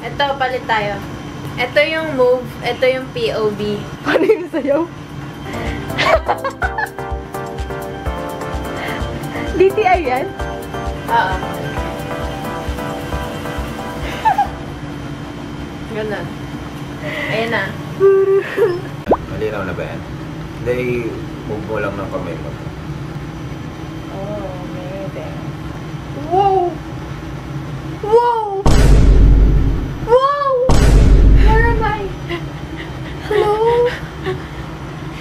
Ito, palit tayo. Ito yung move, ito yung POV. Paano yung sayaw? DTI yan? Oo. Ganun. Ayan na. Malinaw na ba yan? Hindi, move mo lang ng kamay mo. Oh, amazing. Wow! Wow! Wow! Where am I? Hello?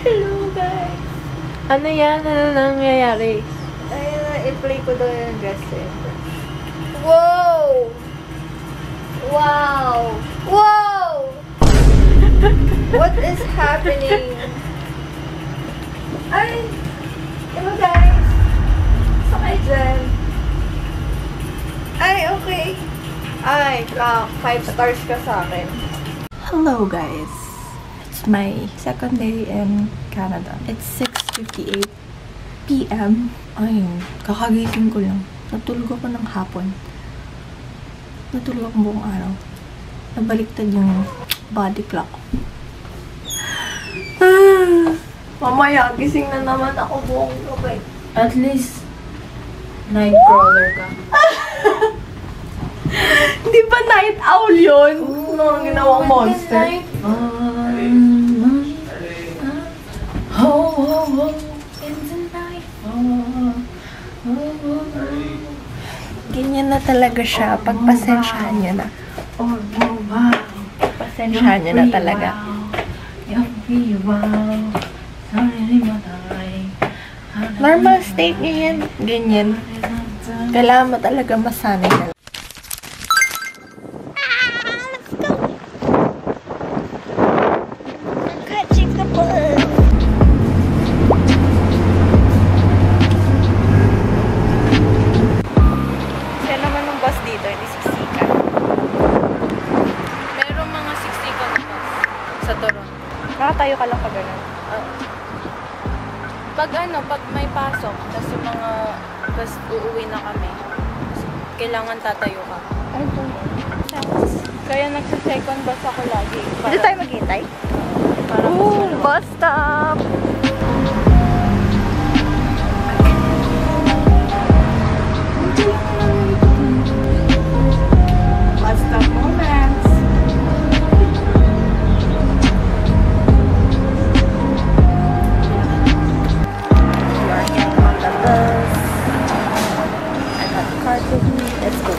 Hello, guys. Ano yan? Ano nangyayari? Ayun na, i-play ko daw yung guest Wow! Wow! Wow! What is happening? Ay! Hello, guys! Sakay dyan. Ay, okay. Ay, 5 stars ka sa akin. Hello, guys. It's my second day in Canada. It's 6:58 p.m. Ay, kakagising ko lang. Natulog ako ng hapon. Natulog ako buong araw. Nabaliktad yung body clock. Mamaya, gising na naman ako buong gabi. At least, nightcrawler ka. Di ba night owl yun? Ano ang ginawang monster? Ganyan na talaga siya. Pagpasensyahan niya na. Pasensyahan niya na talaga. Normal state niya yan. Ganyan. Kailangan mo talaga masanay na lang. Nakatayo ka lang pag gano'n. Pag may pasok, tapos yung mga, tapos uuwi na kami, kailangan tatayo ka. Ay, Kaya nagsa-second bus ako lagi. Dito tayo maghintay? Ooh, bus stop! Bus stop moments! We are getting on the bus. I got the card with me. Let's go.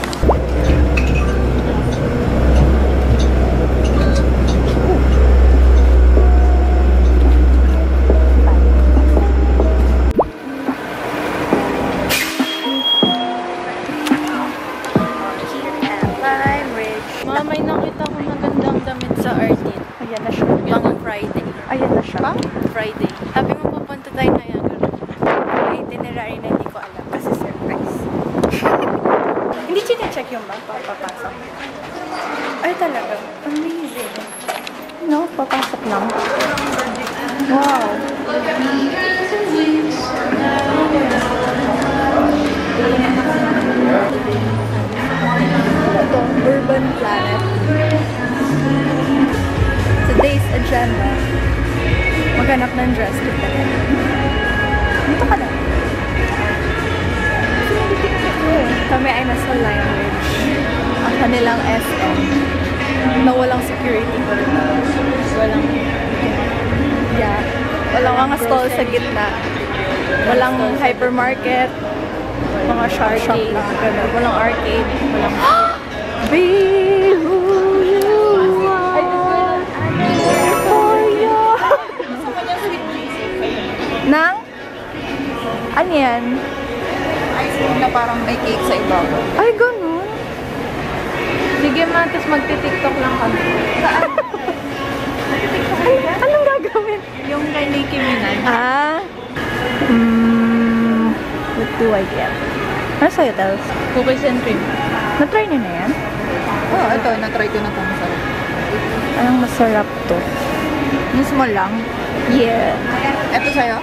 Mama, may nakita ko magandang damit sa Artin. Ayan na siya. Yung Friday. Ayan na siya. Friday. Sabi mo pupunta tayo na yan. May itinerary na hindi ko alam kasi surprise. Hindi chine-check yung bag papapasok. Ay talaga. Amazing. No, papasok lang. Wow. Ito, Urban Planet. Today's agenda. Maghanap ng dress to pala. Dito ka na. Kami ay nasa Lime Ridge. Ang kanilang SM. Na walang security. Walang, Yeah. Walang mga stall sa gitna. Walang hypermarket. Mga shop lang. Ganun. Walang arcade. Walang... Be who you are. For you. Nang? Ano yan? na parang may cake sa ibabaw. Ay, ganun. Sige ma, tapos magti-tiktok lang kami. Anong gagawin? Yung kay Nicki Minaj. What do I get? Ano sa'yo, Tels? Cookies and cream. Na-try niyo na yan? Oo, ito. Na-try ko na ito. Masarap. Anong masarap to? Yung small lang. Yeah. Ito sa'yo?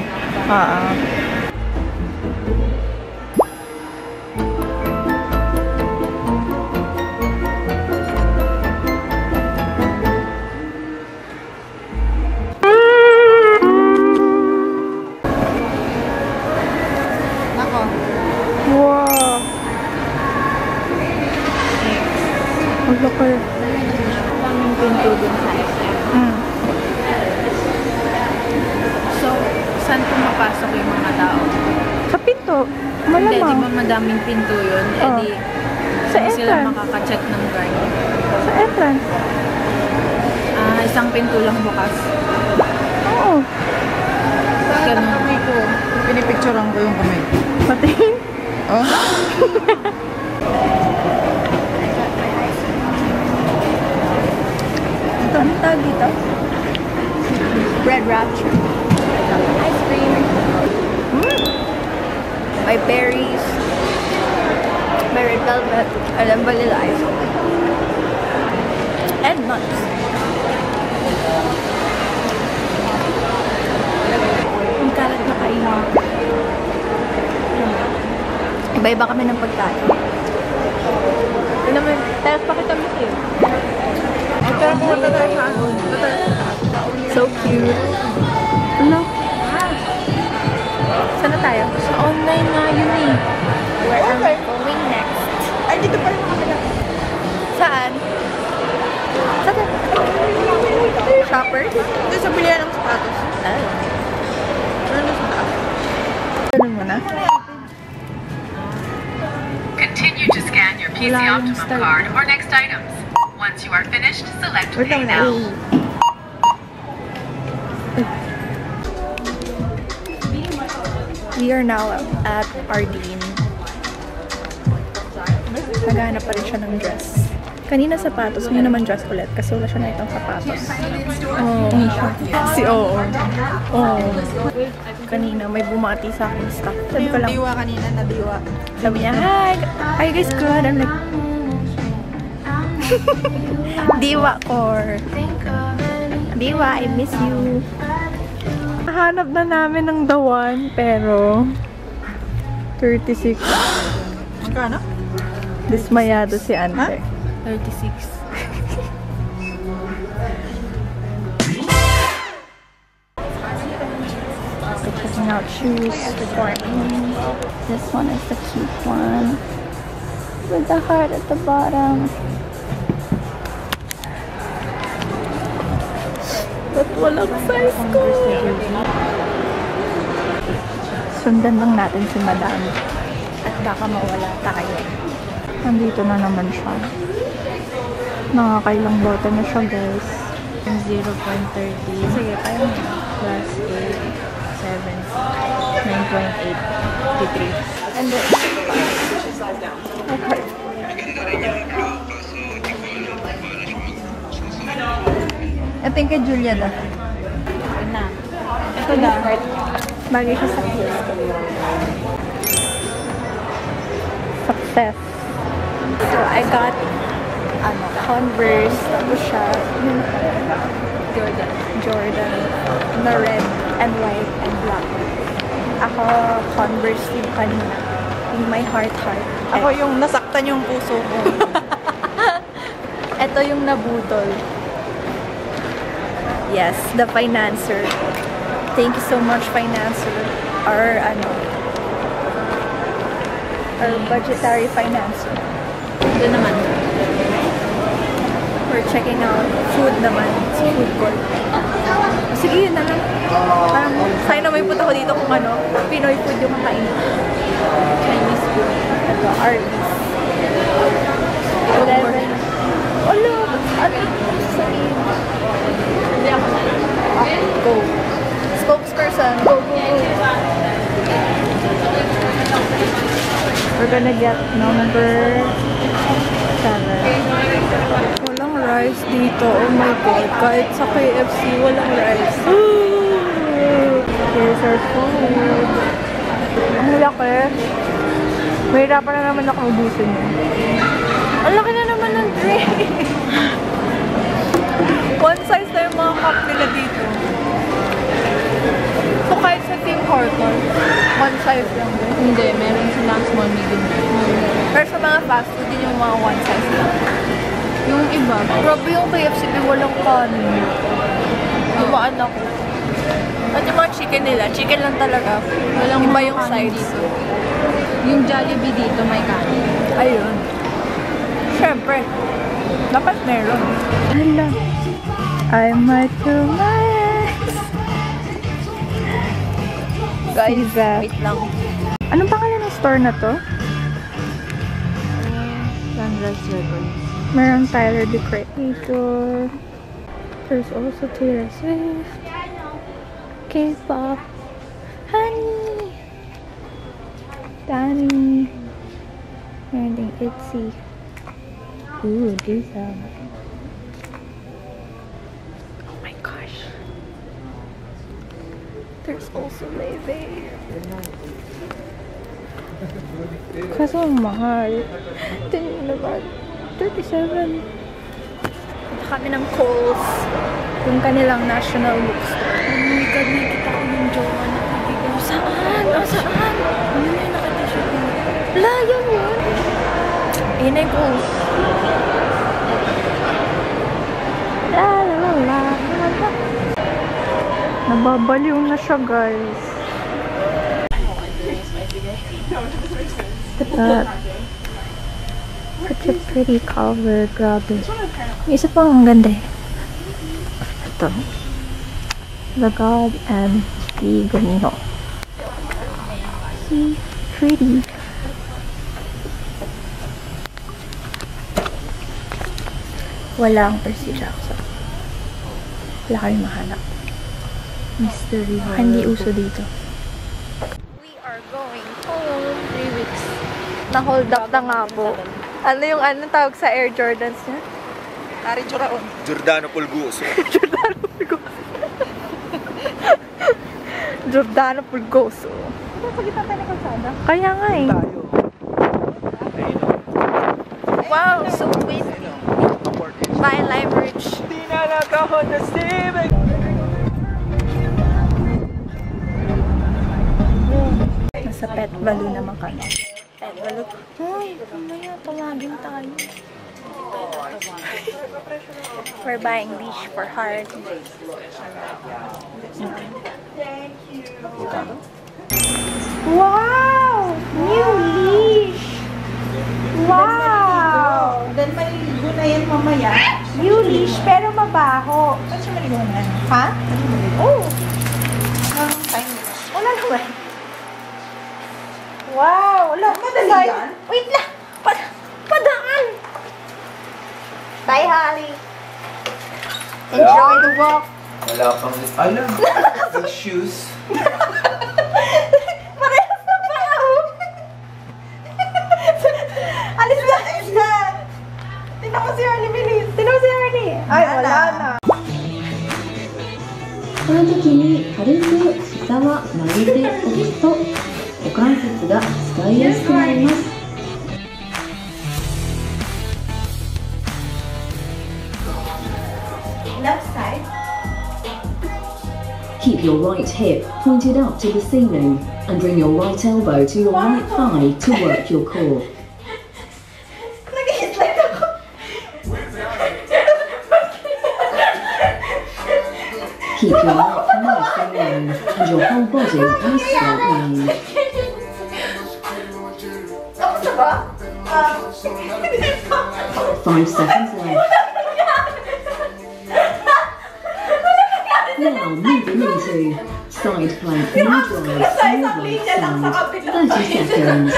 Daming pinto dun sa SM. So, saan pumapasok yung mga tao? Sa pinto. Hindi, di ba Malamang. madaming pinto yun? Eh Oh. di, Sa hindi sila entrance. makaka-check ng guard. Sa entrance. Isang pinto lang bukas. Oo. Ganun. Kamay ko. Pinipicturean ko yung kamay. Patingin. Oh? Ito, anong tawag dito? Bread rapture. Ice cream. May berries. May red velvet. And then vanilla ice cream. And nuts. Ang kalat na kainin. Iba-iba kami ng pagkain. Ito naman, tapos pakita mo siya. So cute. Ano? Saan na tayo? Sa online na yun eh. Where are we going next? Ay, dito pa rin kami na. Saan? Saan? Shoppers? Dito sa bilihan ng sapatos. Ah. Ano sa taas? Ganun mo na? Continue to scan your PC Wala yung Optimum start. card or next items. Once you are finished, select Wait Pay lang Now. We are now at Ardeen. Naghahanap pa rin siya ng dress. Kanina sapatos, ngayon naman dress ulit kasi wala siya na itong sapatos. Oh. Si Oo. Oh. Kanina may bumati sa akin stuff. Sabi ko lang, Diwa kanina, nadiwa. sabi niya, hi! Are you guys good? I'm like, Diwa core. Diwa, I miss you. Hanap na namin ng the one, pero 36. Magkano? Dismayado si Ante. 36. So checking out shoes for me. This one is the cute one with the heart at the bottom. Ba't walang size ko? Sundan lang natin si Madam at baka mawala tayo. Nandito na naman siya. Nakakailang bote na siya, guys. 0.30 Sige, kaya mo. plus 8, 7, 9.8, 53. And then, okay. Ito yung kay Julia na. Yun na. Ito na. Bagay siya sa heels ko. Success. So, I got Converse. Tapos siya, yun, Jordan. Na red and white and black. Ako, Converse yung kanina. Yung my heart. Ako yung nasaktan yung puso ko. Ito yung nabutol. Yes, the financer. Thank you so much, financer. Our budgetary financer. Ito naman. We're checking out food naman sa food court. Sige, yun na lang. Parang, sana may punta ko dito kung Pinoy food yung kakain. Chinese food. Ito, Arby's. 11. Ano? Ano? Sabihin. Hindi ako na. Go. Spokesperson. Go, go, go. We're gonna get number 7. Walang rice dito. Oh my God. Kahit sa KFC, walang rice. Here's our food. Ang laki. Mahirapan na naman ako ubusin yun. Ang laki na naman ng drink. One size na yung mga cup nila dito. So kahit sa Tim Hortons, one size lang din. Hindi, meron silang small, medium. Pero sa mga fast food, yun yung mga one size lang. Yung iba, Grabe yung KFC, walang kanin. Dumaan ako. At yung mga chicken nila, chicken lang talaga. walang Iba mga yung kanin sides. dito. Yung Jollibee dito may kanin. Ayun. Siyempre. Dapat meron. Hala. I might kill my ex. Guys, Caesar. wait lang. Anong pangalan ng store na to? Sunrise Records. Meron Tyler, the Creator. There's also Taylor Swift. K-pop. Honey. Danny. Meron ding Itzy. Ooh, Lisa. Oh my gosh. There's also Leve. Kaso ang mahal. Tingnan naman. 37. Punta kami ng Kohl's. Yung kanilang national bookstore. Oh my God, nakikita ko yung jowa na kaibigan. Saan? Oh, saan? Ano na yung naka-t-shirt mo? Layo yun. Ayun na yung Kohl's. La la la la la la. Nababaliw na siya, guys. Look at that. Such a pretty cover. Grabe. Yung isa pang ang ganda eh. Ito. The God and the Gonino. See? Pretty. Walang Percy Jackson. Wala kami mahanap. Mystery horror. Hindi uso dito. We are going home. 3 weeks. Na-hold up na nga po. Ano yung tawag sa Air Jordans niya? Ari Juraon. Giordano Pulgoso. Giordano Pulgoso. Giordano Pulgoso. Pagkita tayo na kalsada. Kaya nga eh. Wow, so windy. By Leverage. Di na naka-Honda Civic. Nasa Pet Valu naman kami. Pet Valu. Hoy, mamaya tawagin tayo. We're buying leash for Heart. Wow! New leash! Wow! Then maliligo na yan mamaya. New leash pero mabaho. Saan siya maligo na yan? Ha? Oh! Anong time mo? Wala naman. Wow! Wala. Madali yan? Wait lang! Padaan! Bye, Holly! Enjoy the walk! Wala pang... Alam! Big shoes. Parehas na pa ako! Alis na! Alis na! Tingnan mo si Arnie, bilis. Sino si Ernie? Ay, wala na. この時に軽く膝は曲げておくと股関節が使いやすくなります。 Left side. Keep your right hip pointed up to the ceiling and bring your right elbow to your right thigh to work your core. Nag-i-slide ako. Keep your neck nice and long and your whole body nice and round. Tapos na ba? 5 seconds left. Now moving into side plank knee drive to your right side. 30 seconds.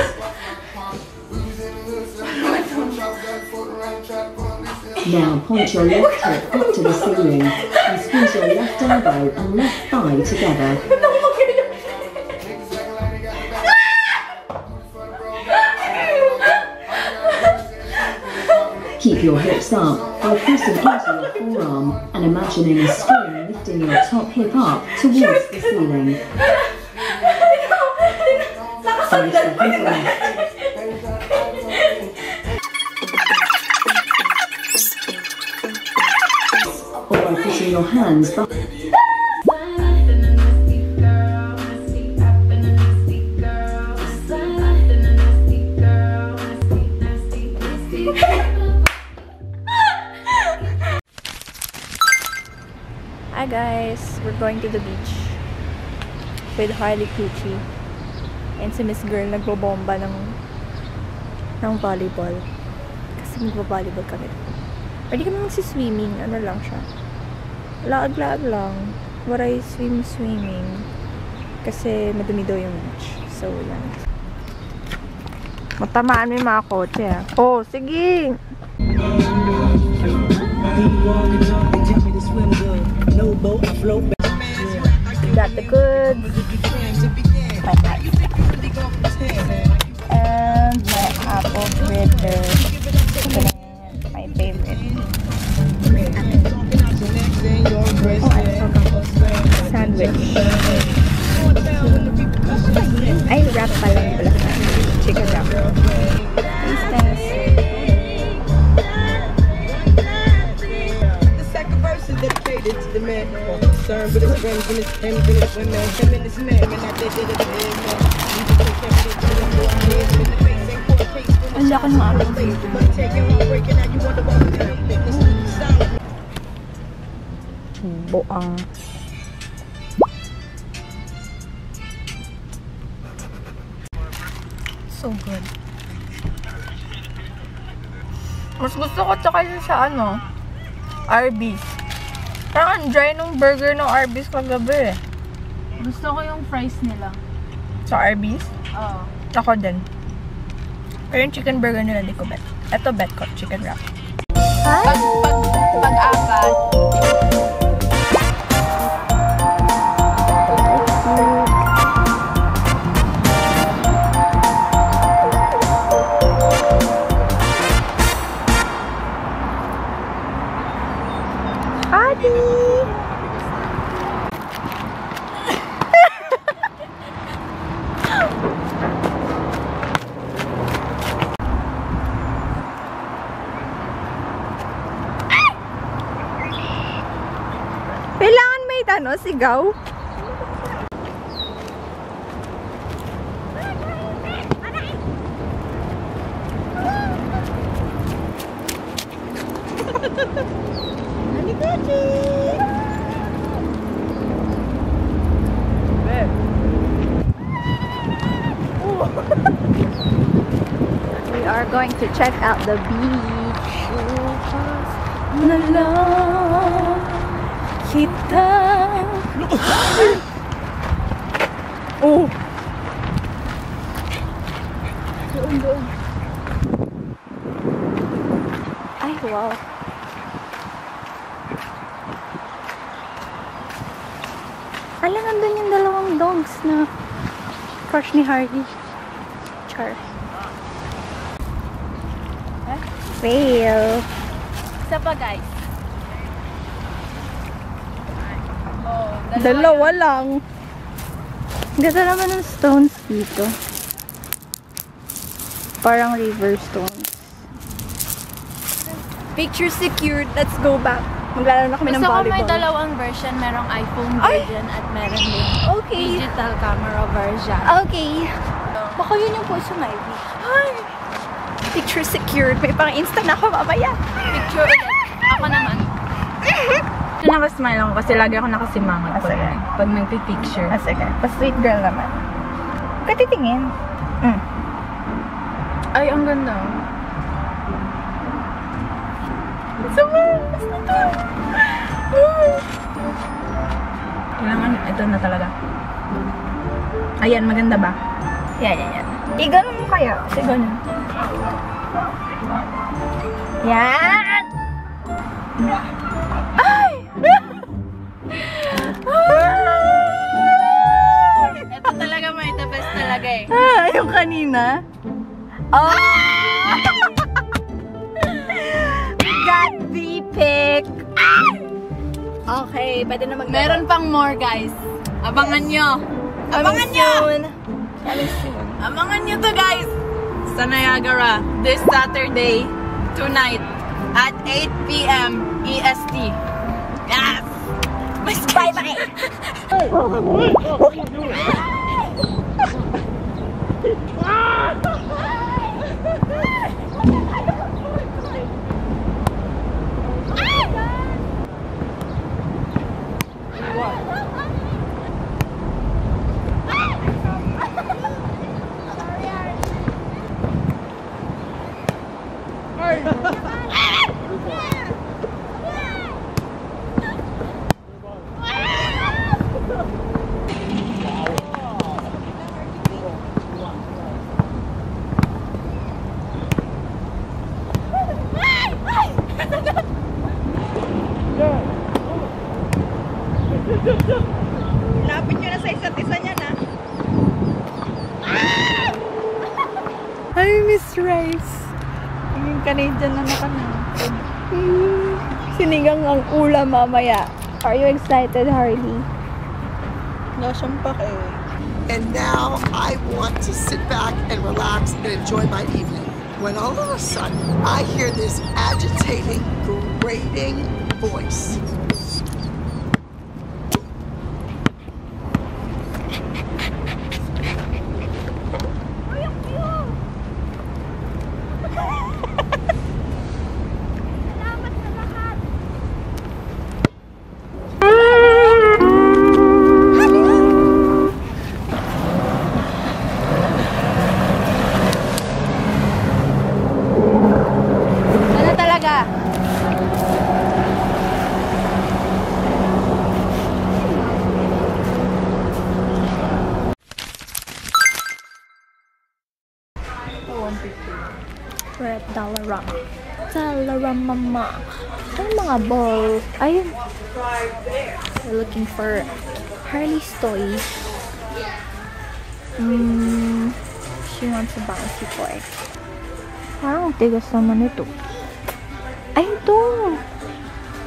Now point your left hip up to the ceiling and squeeze your left elbow and left thigh together. Keep your hips up by pressing into your forearm and imagining a string lifting your top hip up towards the ceiling. 5 seconds left. Or by putting your hands behind. Hi guys, we're going to the beach with Harley Cucci and si Miss Girl nagbobomba ng volleyball kasi magbo-volleyball kami. Pwede ka naman swimming. Ano lang siya. Laag-laag lang. But I swimming. Kasi madumi daw yung beach. So, yan. Matamaan mo yung mga kotse, ah. Oh, sige! Got the goods. My life. And my apple fritter. And my favorite. Sandwich. Ay, wrap pala yung black sandwich. Chicken wrap. Taste test. The second verse is dedicated to the man concerned with his friends and his friends and his women. Him and his man, and I did it again. Ang laki ng apple fritter. Buang. So good. Mas gusto ko tsaka yun sa ano, Arby's. Parang ang dry nung burger ng Arby's kagabi eh. Gusto ko yung fries nila. Sa Arby's? Oo. Ako din. Pero yung chicken burger nila, di ko bet. Ito bet ko, chicken wrap. Pag-apat. Kailangan may ano, sigaw. We are going to check out the beach. Kita. Oh. Doon. Ay, wow. Alam, nandun yung dalawang dogs na crush ni Hardy. Char. Fail. Isa pa, guys. Dalawa lang. Ganda naman ng stones dito. Parang river stones. Picture secured. Let's go back. Maglalaro na kami ng Gusto ko volleyball. may dalawang version. Merong iPhone version at meron din Okay. digital camera version. Okay. Baka yun yung Poison Ivy. Ay! Picture secured. May pang Insta na ako mamaya. Picture ulit. Ako naman. Nakasmile ako kasi lagi ako nakasimangot pag nagpipicture. Sige. Pa-sweet girl naman. Katitingin. Ay, ang ganda. Kailangan, ito na talaga. Ayan, maganda ba? Yan. Iganon mo kaya. Kasi ganun. Yan! Ay! Ito talaga may the best talaga eh. Yung kanina. Oh! Got the pic. Okay, pwede na mag- Meron pang more, guys. Abangan nyo. Abangan nyo! Abangan nyo to, guys. Sa Niagara. This Saturday, tonight, at 8 p.m. EST. Yes! Bye-bye! Lapit nyo na sa isa't isa niya na. I miss rice. Yung Canadian na nakanapin. Sinigang ang ulam mamaya. Are you excited, Harley? Wala siyang pake. And now I want to sit back and relax and enjoy my evening. When all of a sudden I hear this agitating, grating voice. Ano talaga? We're at Dollarama. Dollarama. Ay, mga ball. Ayun. We're looking for Harley's toys. She wants a bouncy toy. Parang tigas naman ito. Ay, ito!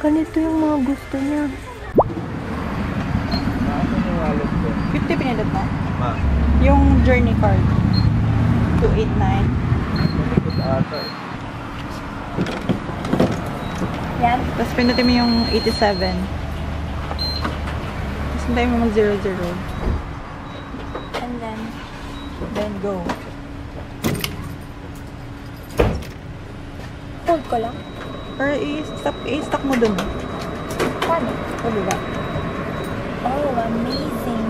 Ganito yung mga gusto niya. 50 pinindot mo? Ma, Yung journey card. 289. Yan. Tapos pindutin mo yung 87. Tapos hintayin mo mag 00. And then, Then go. hold ko lang. Or i-stop mo dun. Paano? O diba? Oh, amazing.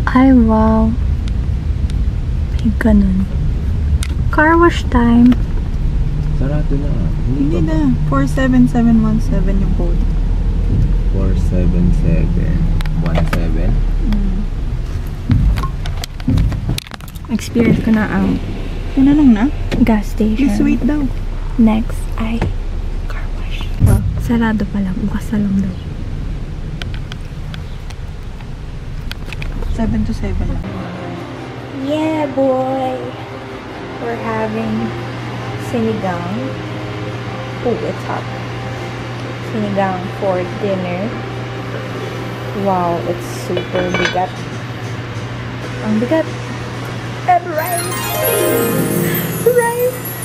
Ay, wow. May ganun. Car wash time. sarado na. Hindi na. 47717 yung code. 47717. Experience ko na ang Una lang na. gas station. Please wait daw. Next ay car wash. Sarado pala. Bukas na lang daw. 7 to 7 lang. Yeah, boy. We're having sinigang. Oh, it's hot. Sinigang for dinner. Wow, it's super bigat. Ang bigat. And rice. Rice.